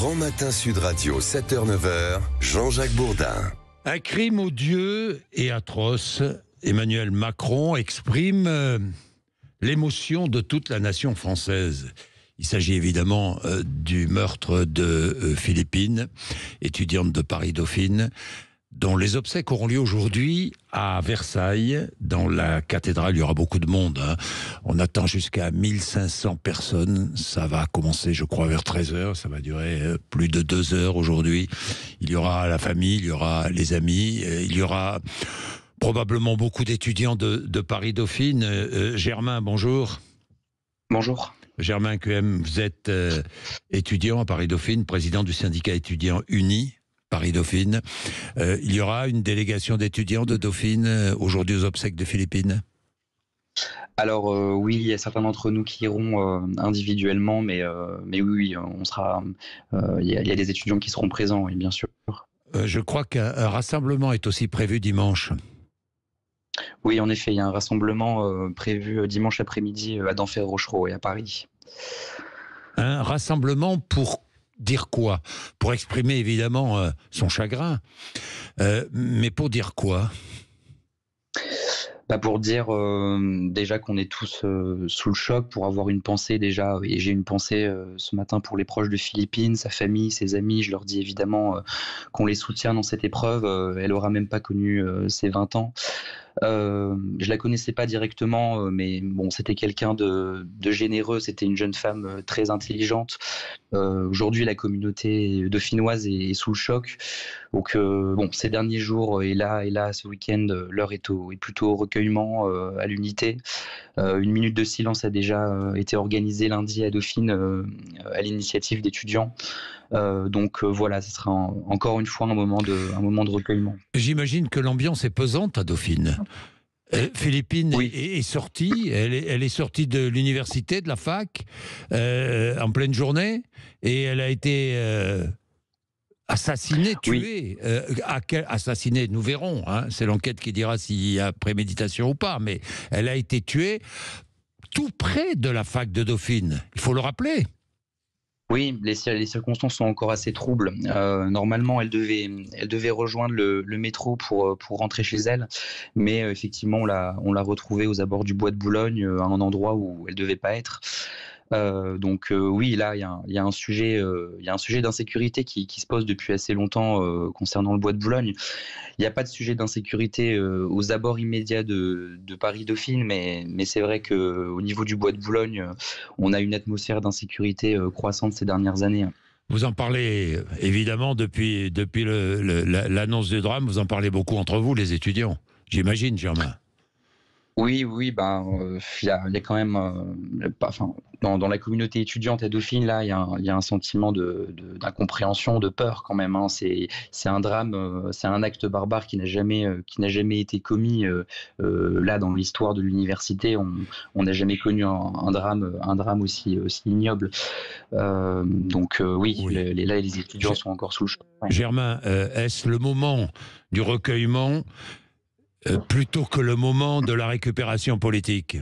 Grand Matin Sud Radio, 7h-9h, Jean-Jacques Bourdin. Un crime odieux et atroce. Emmanuel Macron exprime l'émotion de toute la nation française. Il s'agit évidemment du meurtre de Philippine, étudiante de Paris-Dauphine, dont les obsèques auront lieu aujourd'hui à Versailles, dans la cathédrale. Il y aura beaucoup de monde, hein. On attend jusqu'à 1500 personnes. Ça va commencer, je crois, vers 13h. Ça va durer plus de 2 heures aujourd'hui. Il y aura la famille, il y aura les amis, il y aura probablement beaucoup d'étudiants de Paris-Dauphine. Germain, bonjour. Bonjour. Germain Quem, vous êtes étudiant à Paris-Dauphine, président du syndicat étudiant uni Paris-Dauphine. Il y aura une délégation d'étudiants de Dauphine aujourd'hui aux obsèques de Philippine? Alors oui, il y a certains d'entre nous qui iront individuellement, mais oui, on sera. Il y a des étudiants qui seront présents, oui, bien sûr. Je crois qu'un rassemblement est aussi prévu dimanche. Oui, en effet, il y a un rassemblement prévu dimanche après-midi à Denfert-Rochereau et à Paris. Un rassemblement pour dire quoi? Pour exprimer évidemment son chagrin, mais pour dire quoi? Pour dire déjà qu'on est tous sous le choc, pour avoir une pensée déjà, et j'ai une pensée ce matin pour les proches de Philippine, sa famille, ses amis. Je leur dis évidemment qu'on les soutient dans cette épreuve. Elle aura même pas connu ses 20 ans. Je la connaissais pas directement, mais bon, c'était quelqu'un de généreux. C'était une jeune femme très intelligente. Aujourd'hui, la communauté dauphinoise est sous le choc. Donc, bon, ces derniers jours et là, ce week-end, l'heure est plutôt au recueillement, à l'unité. Une minute de silence a déjà été organisée lundi à Dauphine à l'initiative d'étudiants. Donc voilà, ce sera encore une fois un moment de recueillement. J'imagine que l'ambiance est pesante à Dauphine. Philippine oui. est sortie, elle est sortie de l'université, de la fac, en pleine journée, et elle a été assassinée, tuée. Oui. Assassinée, nous verrons, hein, c'est l'enquête qui dira s'il y a préméditation ou pas, mais elle a été tuée tout près de la fac de Dauphine, il faut le rappeler. Oui, les circonstances sont encore assez troubles. Normalement, elle devait rejoindre le métro pour rentrer chez elle, mais effectivement, on l'a retrouvée aux abords du bois de Boulogne, à un endroit où elle devait pas être. Donc oui, là, il y a un sujet d'insécurité qui se pose depuis assez longtemps concernant le bois de Boulogne. Il n'y a pas de sujet d'insécurité aux abords immédiats de Paris-Dauphine, mais c'est vrai qu'au niveau du bois de Boulogne, on a une atmosphère d'insécurité croissante ces dernières années. Vous en parlez évidemment depuis l'annonce du drame, vous en parlez beaucoup entre vous, les étudiants, j'imagine, Germain. Oui, il y a quand même, dans la communauté étudiante à Dauphine, là, il y a un sentiment d'incompréhension, de peur quand même, hein. C'est un drame, c'est un acte barbare qui n'a jamais été commis là dans l'histoire de l'université. On n'a jamais connu un drame aussi ignoble. Donc oui, les étudiants sont encore sous le choc. Ouais. Germain, est-ce le moment du recueillement plutôt que le moment de la récupération politique?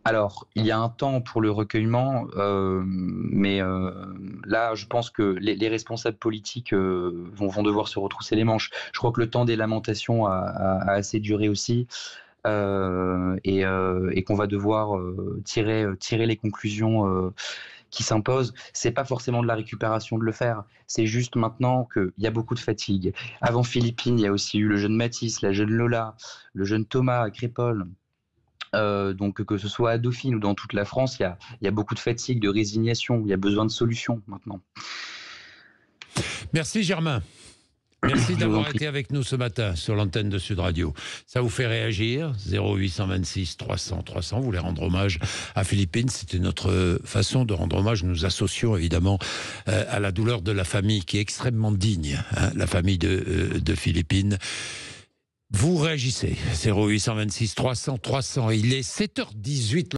Alors, il y a un temps pour le recueillement, mais là, je pense que les responsables politiques vont devoir se retrousser les manches. Je crois que le temps des lamentations a assez duré aussi, et qu'on va devoir tirer les conclusions qui s'impose. C'est pas forcément de la récupération de le faire, c'est juste maintenant qu'il y a beaucoup de fatigue. Avant Philippine, il y a aussi eu le jeune Mathis, la jeune Lola, le jeune Thomas à Crépol. Donc que ce soit à Dauphine ou dans toute la France, il y a beaucoup de fatigue, de résignation, il y a besoin de solutions maintenant. Merci Germain. Merci d'avoir été avec nous ce matin sur l'antenne de Sud Radio. Ça vous fait réagir, 0826 300 300, vous voulez rendre hommage à Philippine, c'était notre façon de rendre hommage. Nous associons évidemment à la douleur de la famille qui est extrêmement digne, hein, la famille de Philippine. Vous réagissez, 0826 300 300, il est 7h18.